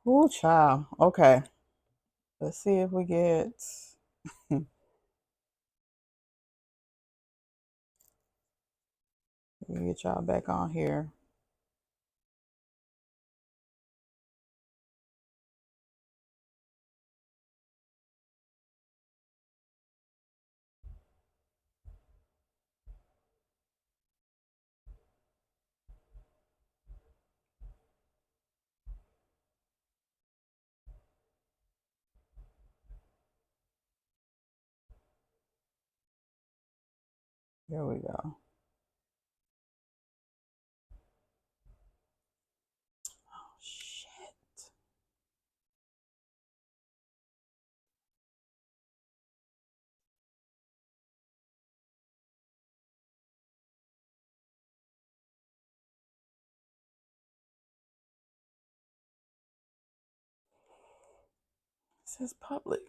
Ooh, child. Okay. Let's see if we get y'all back on here. Here we go. Oh, shit. This is public.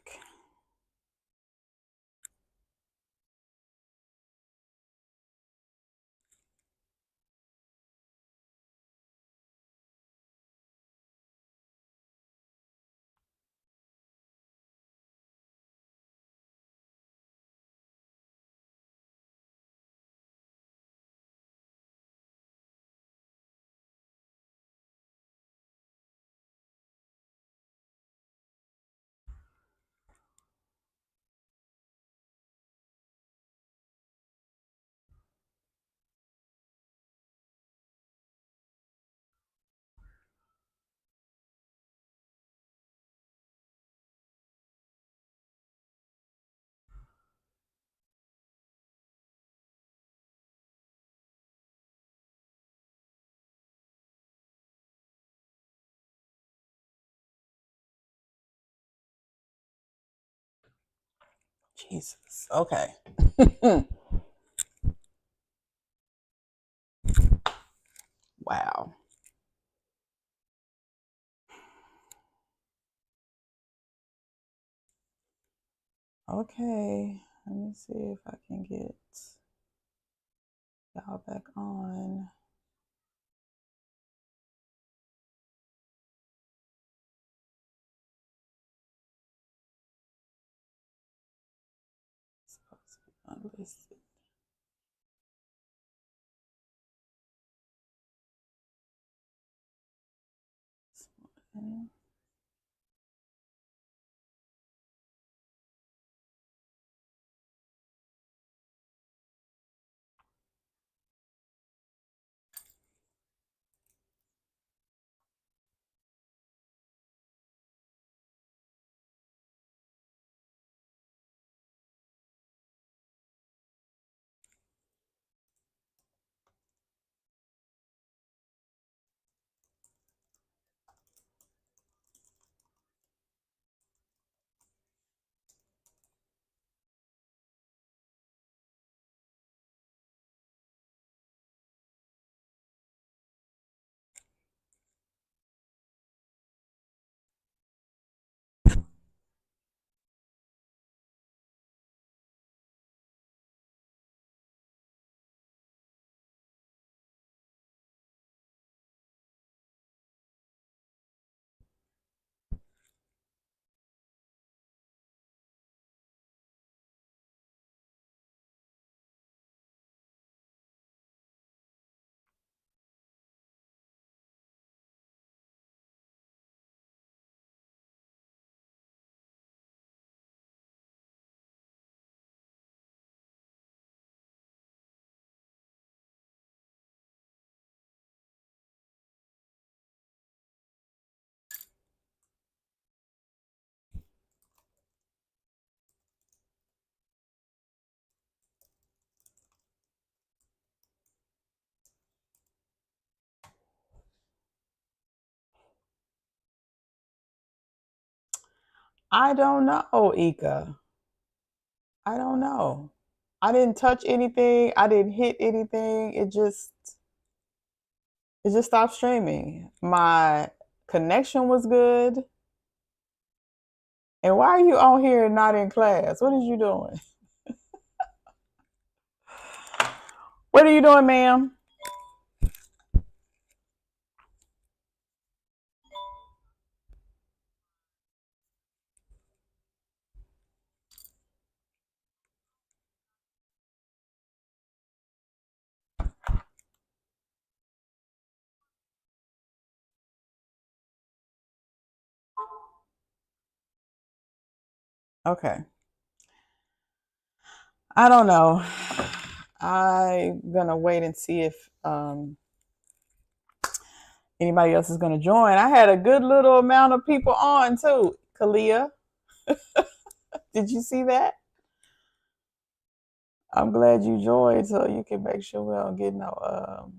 Jesus. Okay. Wow. Okay. Let me see if I can get y'all back on. It's supposed to be unlisted. Okay. I don't know, Ika. I don't know. I didn't touch anything. I didn't hit anything. It just stopped streaming. My connection was good. And why are you on here and not in class? What are you doing? What are you doing, ma'am? Okay. I don't know. I'm gonna wait and see if anybody else is gonna join. I had a good little amount of people on too. Kalia, did you see that? I'm glad you joined so you can make sure we don't get no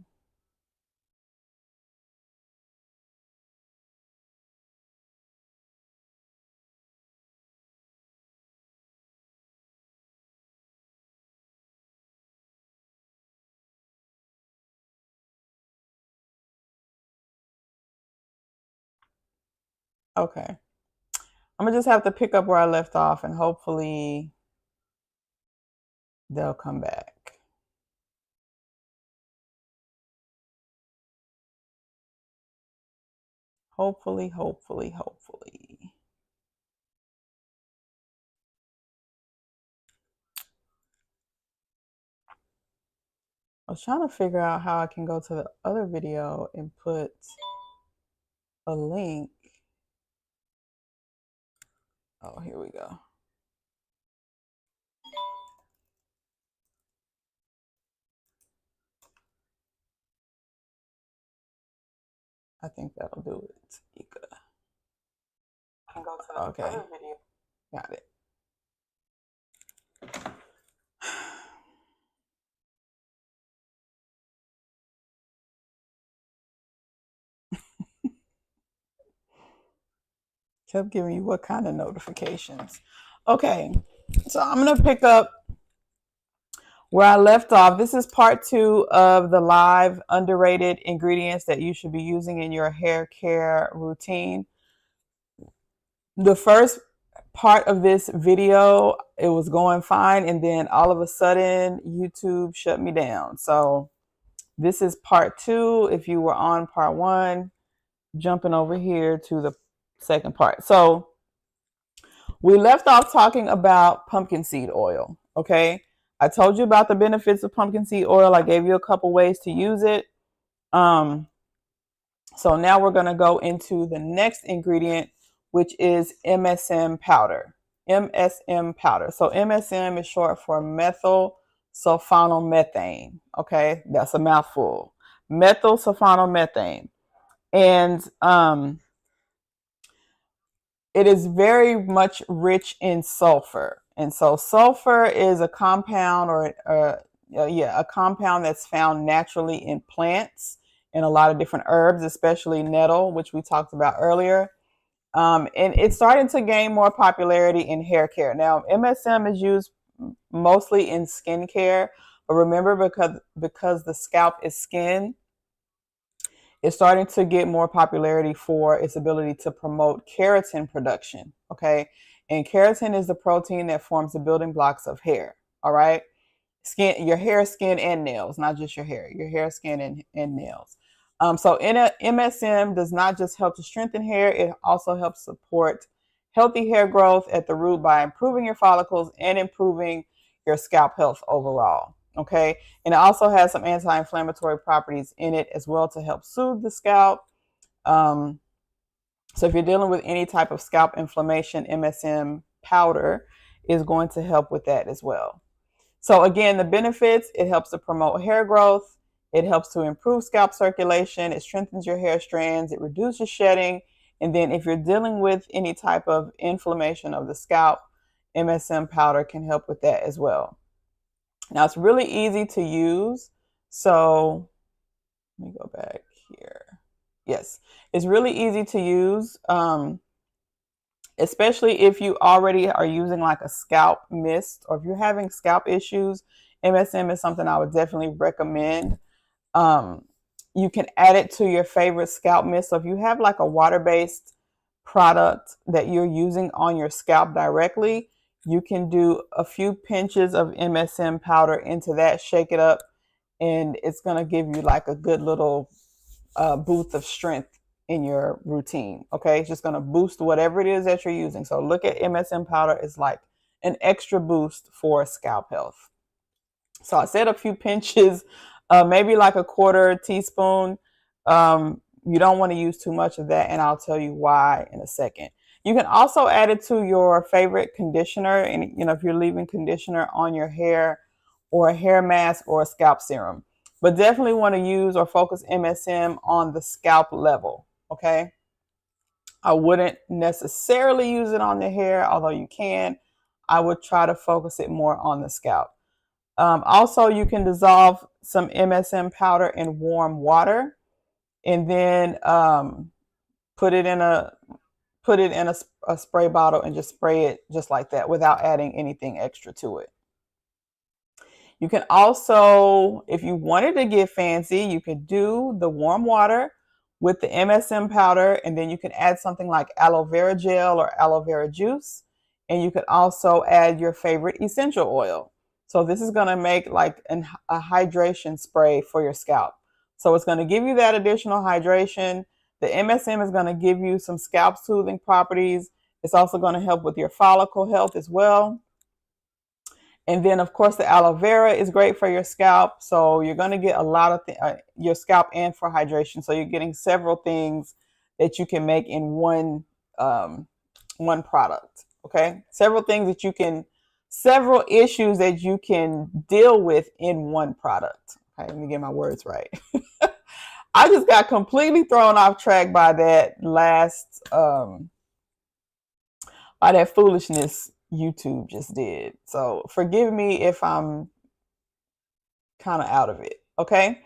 okay. I'm gonna just have to pick up where I left off and hopefully they'll come back. Hopefully, hopefully, hopefully. I was trying to figure out how I can go to the other video and put a link. Oh, here we go. I think that'll do it. Ika. Can go to the other video. Got it. Kept giving you what kind of notifications. Okay, so I'm gonna pick up where I left off. This is part 2 of the live underrated ingredients that you should be using in your hair care routine. The first part of this video, it was going fine, and then all of a sudden YouTube shut me down. So this is part 2. If you were on part 1, jumping over here to the second part. So we left off talking about pumpkin seed oil. Okay, I told you about the benefits of pumpkin seed oil. I gave you a couple ways to use it. So now we're going to go into the next ingredient, which is MSM powder. MSM powder. So MSM is short for methyl sulfonomethane. Okay, that's a mouthful. Methyl sulfonomethane. And it is very much rich in sulfur. And so sulfur is a compound a compound that's found naturally in plants and a lot of different herbs, especially nettle, which we talked about earlier. And it's starting to gain more popularity in hair care. Now, MSM is used mostly in skincare, but remember, because the scalp is skin, it's starting to get more popularity for its ability to promote keratin production. Okay. And keratin is the protein that forms the building blocks of hair. All right. Skin, your hair, skin, and nails, not just your hair, skin, and nails. So MSM does not just help to strengthen hair, it also helps support healthy hair growth at the root by improving your follicles and improving your scalp health overall. Okay. And it also has some anti-inflammatory properties in it as well to help soothe the scalp. So if you're dealing with any type of scalp inflammation, MSM powder is going to help with that as well. So again, the benefits, it helps to promote hair growth. It helps to improve scalp circulation. It strengthens your hair strands. It reduces shedding. And then if you're dealing with any type of inflammation of the scalp, MSM powder can help with that as well. Now it's really easy to use. So let me go back here. Yes, it's really easy to use. Especially if you already are using like a scalp mist, or if you're having scalp issues, MSM is something I would definitely recommend. You can add it to your favorite scalp mist. So if you have like a water-based product that you're using on your scalp directly, you can do a few pinches of MSM powder into that, shake it up, and it's going to give you like a good little boost of strength in your routine. Okay, it's just going to boost whatever it is that you're using. So look at MSM powder as like an extra boost for scalp health. So I said a few pinches, maybe like a quarter teaspoon. You don't want to use too much of that, and I'll tell you why in a second. You can also add it to your favorite conditioner, and if you're leaving conditioner on your hair, or a hair mask, or a scalp serum. But definitely want to use or focus MSM on the scalp level, okay? I wouldn't necessarily use it on the hair, although you can. I would try to focus it more on the scalp. Also, you can dissolve some MSM powder in warm water, and then put it in a spray bottle and just spray it just like that without adding anything extra to it. You can also, if you wanted to get fancy, you could do the warm water with the MSM powder, and then you can add something like aloe vera gel or aloe vera juice. And you could also add your favorite essential oil. So this is going to make like a hydration spray for your scalp. So it's going to give you that additional hydration. The MSM is going to give you some scalp soothing properties. It's also going to help with your follicle health as well. And then, of course, the aloe vera is great for your scalp. So you're going to get a lot of your scalp and for hydration. So you're getting several things that you can make in one product. Okay, several issues that you can deal with in one product. Okay, let me get my words right. I just got completely thrown off track by that by that foolishness YouTube just did. So forgive me if I'm kind of out of it. Okay.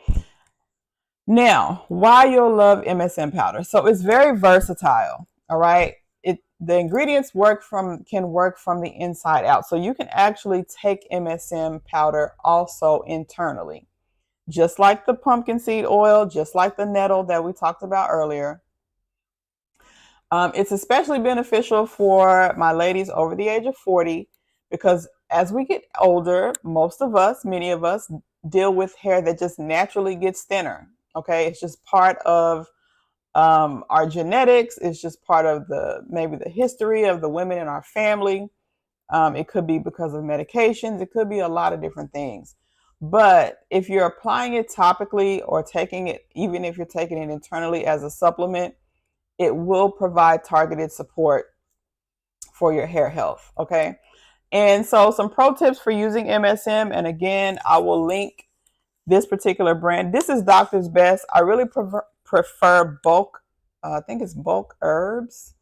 Now, why you'll love MSM powder. So it's very versatile. All right. The ingredients can work from the inside out. So you can actually take MSM powder also internally, just like the pumpkin seed oil, just like the nettle that we talked about earlier. It's especially beneficial for my ladies over the age of 40, because as we get older, many of us deal with hair that just naturally gets thinner. Okay, it's just part of our genetics. It's just part of maybe the history of the women in our family. It could be because of medications. It could be a lot of different things. But if you're applying it topically or taking it, even if you're taking it internally as a supplement, it will provide targeted support for your hair health. Okay. And so some pro tips for using MSM. And again, I will link this particular brand. This is Doctor's Best. I really prefer bulk. I think it's bulk herbs.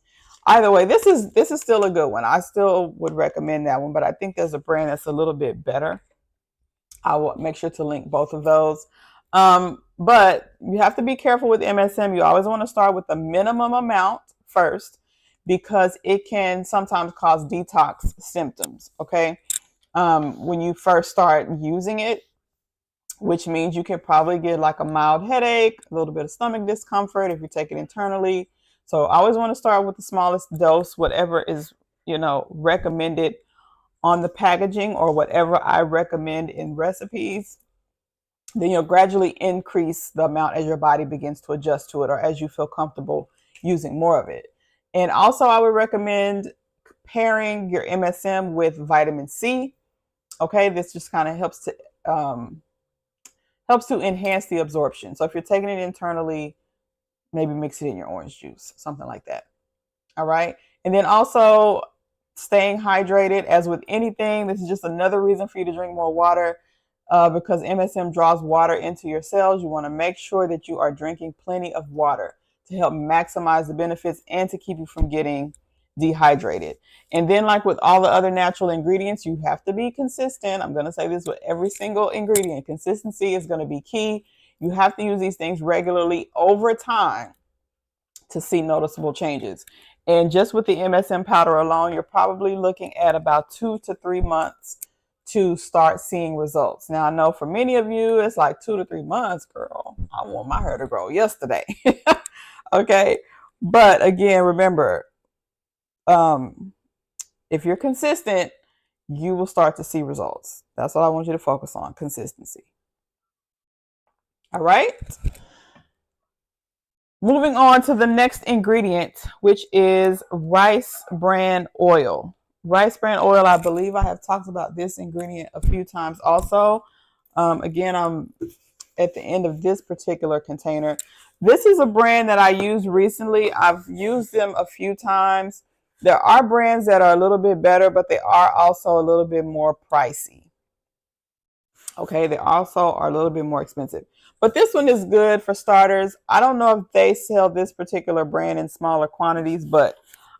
Either way, this is still a good one. I still would recommend that one, but I think there's a brand that's a little bit better. I will make sure to link both of those. But you have to be careful with MSM. You always want to start with the minimum amount first, because it can sometimes cause detox symptoms. Okay. When you first start using it, which means you can probably get like a mild headache, a little bit of stomach discomfort if you take it internally. So I always want to start with the smallest dose, whatever is, recommended on the packaging, or whatever I recommend in recipes. Then you'll gradually increase the amount as your body begins to adjust to it, or as you feel comfortable using more of it. And also I would recommend pairing your MSM with vitamin C. Okay, this just kind of helps to enhance the absorption. So if you're taking it internally, maybe mix it in your orange juice, something like that. All right. And then also staying hydrated. As with anything, this is just another reason for you to drink more water, because MSM draws water into your cells. You want to make sure that you are drinking plenty of water to help maximize the benefits and to keep you from getting dehydrated. And then, like with all the other natural ingredients, you have to be consistent. I'm going to say this with every single ingredient. Consistency is going to be key. You have to use these things regularly over time to see noticeable changes. And just with the MSM powder alone, you're probably looking at about 2 to 3 months to start seeing results. Now, I know for many of you, it's like 2 to 3 months, girl. I want my hair to grow yesterday. Okay. But again, remember, if you're consistent, you will start to see results. That's what I want you to focus on, consistency. All right. Moving on to the next ingredient, which is rice bran oil. Rice bran oil, I believe I have talked about this ingredient a few times also. Again, I'm at the end of this particular container. This is a brand that I used recently. I've used them a few times. There are brands that are a little bit better, but they are also a little bit more pricey. Okay, they also are a little bit more expensive. But this one is good for starters. I don't know if they sell this particular brand in smaller quantities, but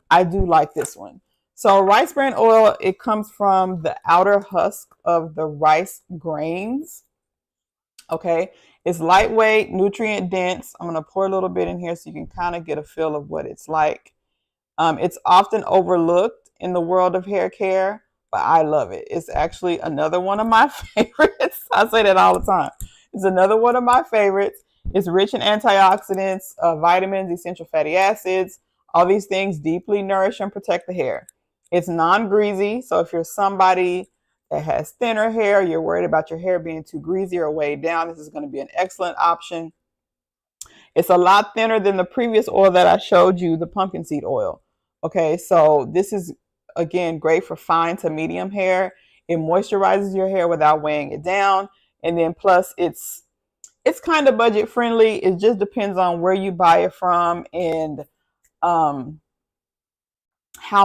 I do like this one. So rice bran oil, it comes from the outer husk of the rice grains. Okay, it's lightweight, nutrient dense. I'm going to pour a little bit in here so you can kind of get a feel of what it's like. It's often overlooked in the world of hair care, but I love it. It's actually another one of my favorites. I say that all the time. It's another one of my favorites. It's rich in antioxidants, vitamins, essential fatty acids. All these things deeply nourish and protect the hair. It's non-greasy, so if you're somebody that has thinner hair, you're worried about your hair being too greasy or weighed down, this is going to be an excellent option. It's a lot thinner than the previous oil that I showed you, the pumpkin seed oil. Okay, so this is, again, great for fine to medium hair. It moisturizes your hair without weighing it down. And then plus it's kind of budget friendly. It just depends on where you buy it from and how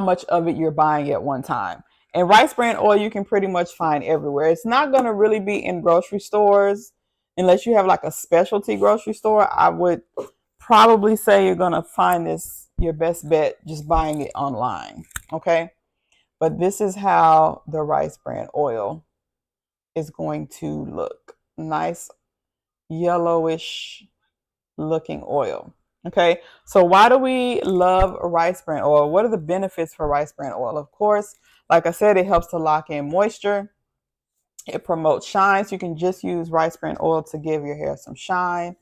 much of it you're buying at one time. And rice bran oil you can pretty much find everywhere. It's not going to really be in grocery stores unless you have like a specialty grocery store. I would probably say you're going to find this your best bet just buying it online. Okay. But this is how the rice bran oil is going to look. Nice yellowish looking oil. Okay, so why do we love rice bran oil? What are the benefits for rice bran oil? Of course, like I said, it helps to lock in moisture. It promotes shine, so you can just use rice bran oil to give your hair some shine.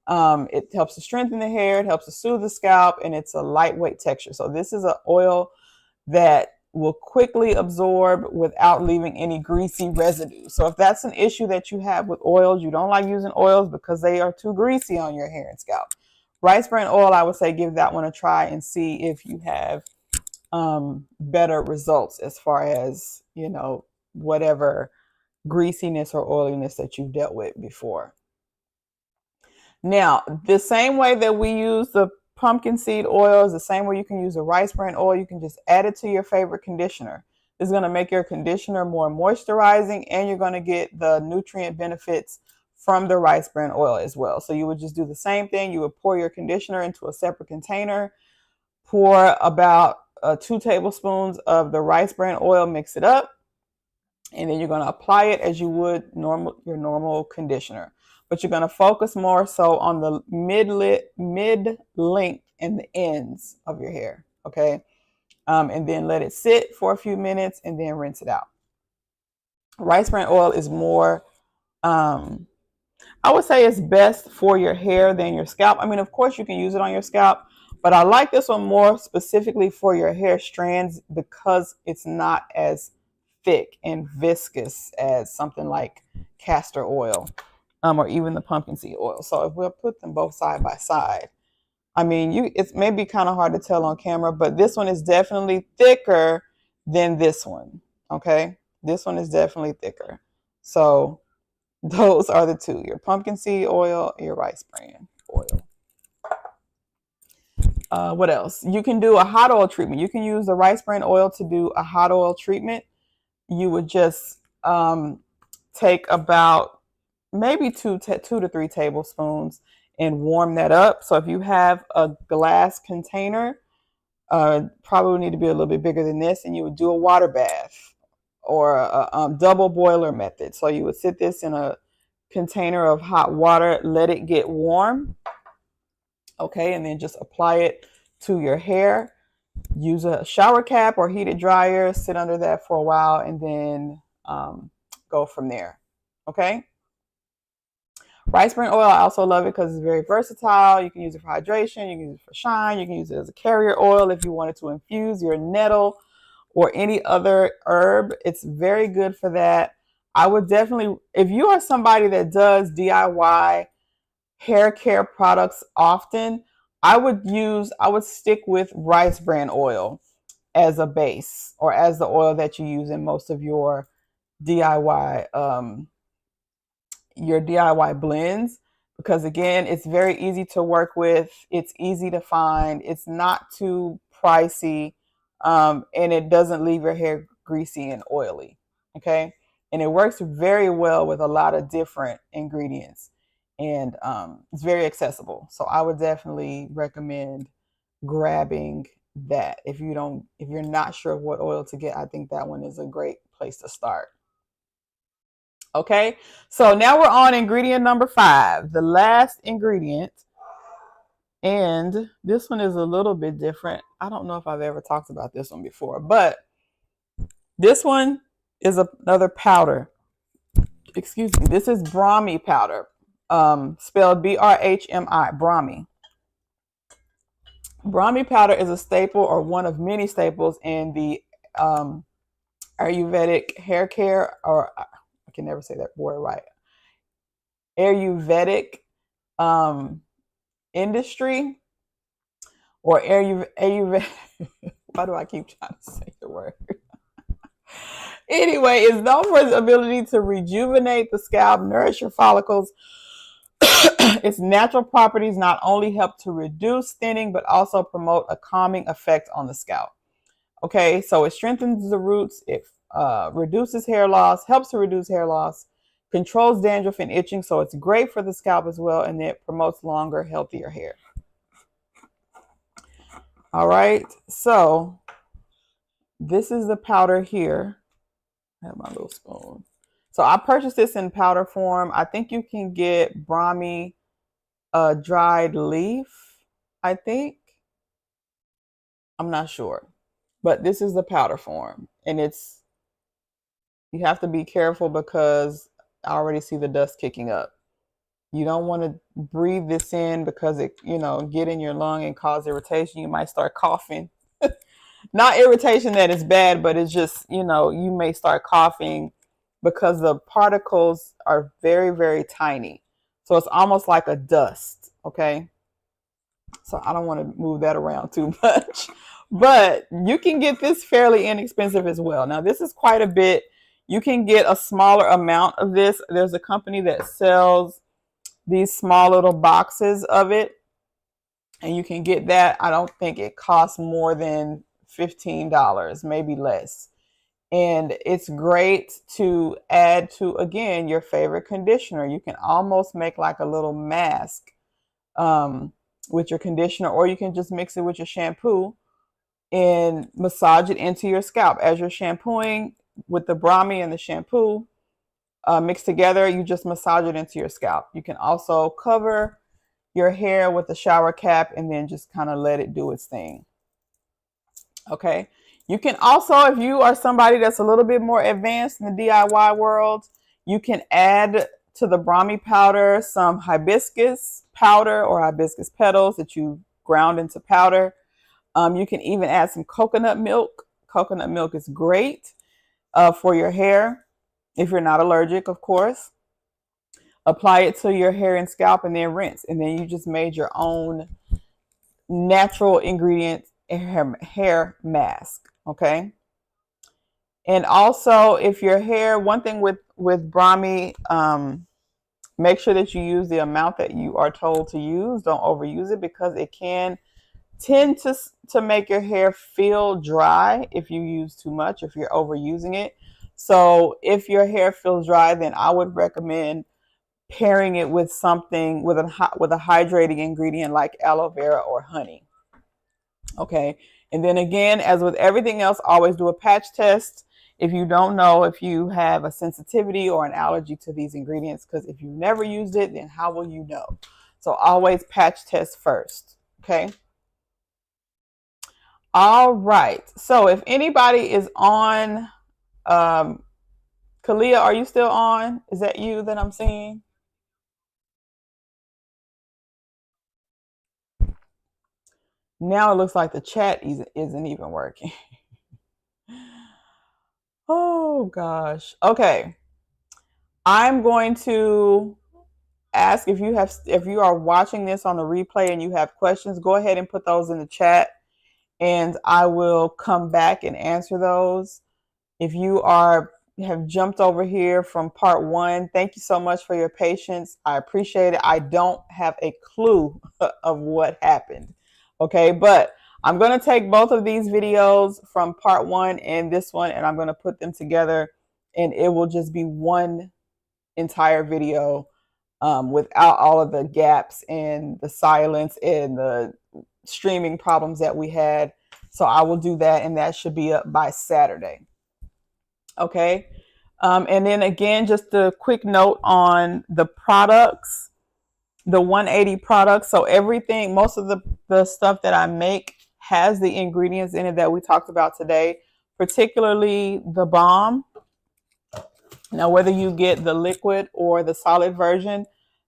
It helps to strengthen the hair. It helps to soothe the scalp, and it's a lightweight texture. So this is an oil that will quickly absorb without leaving any greasy residue. So if that's an issue that you have with oils, you don't like using oils because they are too greasy on your hair and scalp. Rice bran oil, I would say give that one a try and see if you have better results as far as, you know, whatever greasiness or oiliness that you've dealt with before. Now, the same way that we use the pumpkin seed oil is the same way you can use the rice bran oil. You can just add it to your favorite conditioner. It's going to make your conditioner more moisturizing, and you're going to get the nutrient benefits from the rice bran oil as well. So you would just do the same thing. You would pour your conditioner into a separate container, pour about 2 tablespoons of the rice bran oil, mix it up, and then you're going to apply it as you would your normal conditioner. But you're going to focus more so on the mid-length and the ends of your hair, okay? And then let it sit for a few minutes and then rinse it out. Rice bran oil is more, I would say it's best for your hair than your scalp. I mean, of course, you can use it on your scalp, but I like this one more specifically for your hair strands because it's not as thick and viscous as something like castor oil. Or even the pumpkin seed oil. So if we'll put them both side by side, I mean, it's maybe kind of hard to tell on camera, but this one is definitely thicker than this one. Okay, this one is definitely thicker. So those are the two: your pumpkin seed oil, your rice bran oil. What else? You can do a hot oil treatment. You can use the rice bran oil to do a hot oil treatment. You would just take about maybe 2 to 3 tablespoons and warm that up. So if you have a glass container, probably need to be a little bit bigger than this, and you would do a water bath or a double boiler method. So you would sit this in a container of hot water, let it get warm, okay, and then just apply it to your hair. Use a shower cap or heated dryer, sit under that for a while, and then go from there, okay? Rice bran oil, I also love it because it's very versatile. You can use it for hydration, you can use it for shine, you can use it as a carrier oil if you wanted to infuse your nettle or any other herb. It's very good for that. I would definitely, if you are somebody that does DIY hair care products often, I would stick with rice bran oil as a base or as the oil that you use in most of your DIY blends, because again, it's very easy to work with. It's easy to find. It's not too pricey. and it doesn't leave your hair greasy and oily. Okay. And it works very well with a lot of different ingredients, and it's very accessible. So I would definitely recommend grabbing that. If you're not sure what oil to get, I think that one is a great place to start. Okay, so now we're on ingredient number 5, the last ingredient. And this one is a little bit different. I don't know if I've ever talked about this one before, but this one is another powder. Excuse me. This is Brahmi powder, spelled Brahmi, Brahmi. Brahmi powder is a staple, or one of many staples, in the Ayurvedic hair care, or I can never say that word right. Ayurvedic industry, or Ayurvedic. Why do I keep trying to say the word? Anyway, it's known for its ability to rejuvenate the scalp, nourish your follicles. Its natural properties not only help to reduce thinning, but also promote a calming effect on the scalp. Okay, so it strengthens the roots, it reduces hair loss, helps to reduce hair loss, controls dandruff and itching, so it's great for the scalp as well, and it promotes longer, healthier hair. All right, so this is the powder here. I have my little spoon. So I purchased this in powder form. I think you can get Brahmi dried leaf, I think. I'm not sure. But this is the powder form. And you have to be careful because I already see the dust kicking up. You don't want to breathe this in because it, get in your lung and cause irritation. You might start coughing. Not irritation that is bad, but it's just, you may start coughing because the particles are very, very tiny. So it's almost like a dust, okay? So I don't want to move that around too much. But you can get this fairly inexpensive as well. Now, this is quite a bit. You can get a smaller amount of this. There's a company that sells these small little boxes of it, and you can get that. I don't think it costs more than $15, maybe less. And it's great to add to, again, your favorite conditioner. You can almost make like a little mask with your conditioner, or you can just mix it with your shampoo and massage it into your scalp. As you're shampooing with the Brahmi and the shampoo mixed together, you just massage it into your scalp. You can also cover your hair with a shower cap and then just kind of let it do its thing. Okay. You can also, if you are somebody that's a little bit more advanced in the DIY world, you can add to the Brahmi powder some hibiscus powder or hibiscus petals that you ground into powder. You can even add some coconut milk. Coconut milk is great for your hair, if you're not allergic, of course. Apply it to your hair and scalp and then rinse. And then you just made your own natural ingredient hair mask. Okay. And also, if your hair, one thing with Brahmi, make sure that you use the amount that you are told to use. Don't overuse it because it can tend to make your hair feel dry if you use too much, if you're overusing it. So if your hair feels dry, then I would recommend pairing it with something, with a hydrating ingredient like aloe vera or honey. Okay. And then again, as with everything else, always do a patch test if you don't know if you have a sensitivity or an allergy to these ingredients, because if you've never used it, then how will you know? So always patch test first. Okay. All right. So if anybody is on, Kalia, are you still on? Is that you that I'm seeing? Now it looks like the chat isn't even working. Oh gosh. Okay. I'm going to ask if you are watching this on the replay and you have questions, go ahead and put those in the chat and I will come back and answer those. If you have jumped over here from part 1, thank you so much for your patience. I appreciate it. I don't have a clue of what happened. Okay, but I'm going to take both of these videos from part 1 and this one, and I'm going to put them together, and it will just be one entire video without all of the gaps and the silence and the streaming problems that we had. So I will do that, and that should be up by Saturday. Okay. And then again, just a quick note on the products, the 180 products. So everything, most of the stuff that I make has the ingredients in it that we talked about today, particularly the balm. Now, whether you get the liquid or the solid version,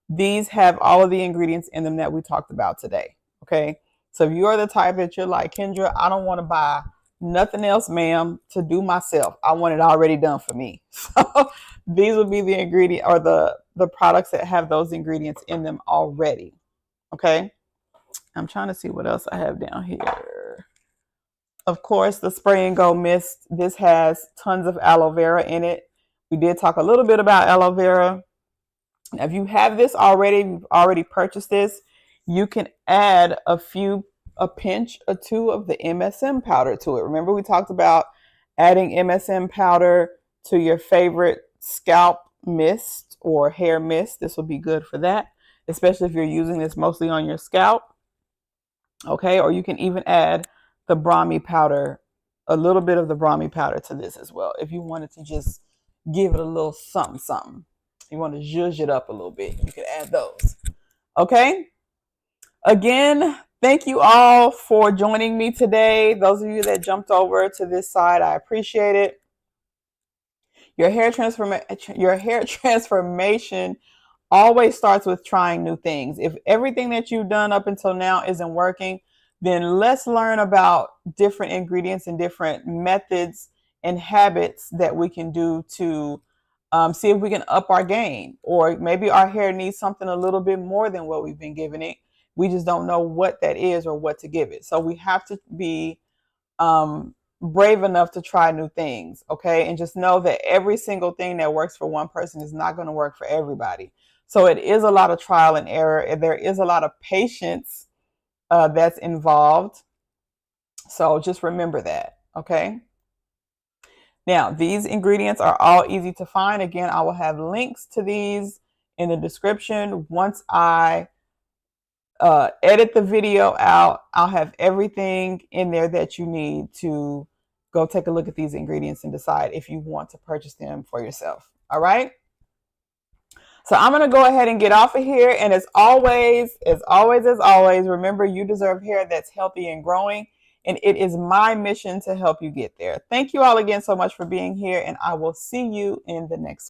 these have all of the ingredients in them that we talked about today. Okay. So if you're the type that you're like, Kendra, I don't want to buy nothing else, ma'am, to do myself. I want it already done for me. So these would be the ingredient or the products that have those ingredients in them already. Okay. I'm trying to see what else I have down here. Of course, the Spray and Go Mist. This has tons of aloe vera in it. We did talk a little bit about aloe vera. Now, if you have this already, you've already purchased this, you can add a pinch or two of the MSM powder to it. Remember, we talked about adding MSM powder to your favorite scalp mist or hair mist. This will be good for that, especially if you're using this mostly on your scalp. Okay, or you can even add the brahmi powder, a little bit of the brahmi powder to this as well, if you wanted to just give it a little something, something. You want to zhuzh it up a little bit, you can add those. Okay. Again, thank you all for joining me today. Those of you that jumped over to this side, I appreciate it. Your hair transformation always starts with trying new things. If everything that you've done up until now isn't working, then let's learn about different ingredients and different methods and habits that we can do to see if we can up our game. Or maybe our hair needs something a little bit more than what we've been giving it. We just don't know what that is or what to give it. So we have to be brave enough to try new things, okay? And just know that every single thing that works for one person is not going to work for everybody. So it is a lot of trial and error, and there is a lot of patience that's involved. So just remember that, okay? Now, these ingredients are all easy to find. Again, I will have links to these in the description. Once I edit the video out, I'll have everything in there that you need to go take a look at these ingredients and decide if you want to purchase them for yourself. All right. So I'm going to go ahead and get off of here. And as always, remember, you deserve hair that's healthy and growing. And it is my mission to help you get there. Thank you all again so much for being here. And I will see you in the next